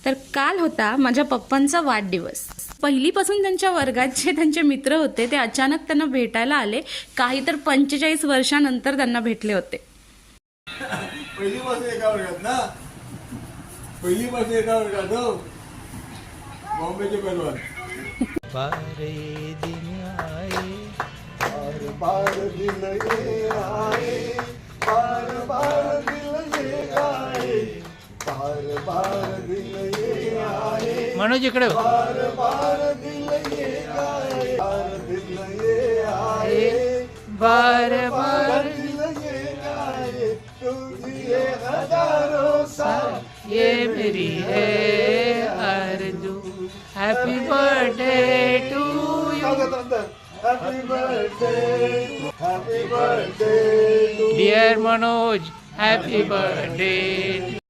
तर काल होता माझ्या पप्पांचा वाढदिवस. पहिलीपासून त्यांच्या वर्गात जे त्यांचे मित्र होते ते अचानक त्यांना भेटायला आले. काही तर 45 वर्षानंतर त्यांना भेटले होते. पहिलीपासून एका वर्गात ना, पहिलीपासून एका वर्गात हो, बॉम्बेचे पैलवान. बारे दिन आए, बार बार दिल ये आए, बार बार दिल ये आए, बार बार दिल ये आए, मनोज इकडे हो. बार बार दिल ये आए, बार दिल ये आए, बार बार दिल ये आए, तुझी ये हजारों साल. ये मेरी है आरज़ू. Happy birthday to you Happy birthday, happy birthday to dear Manoj. Happy birthday.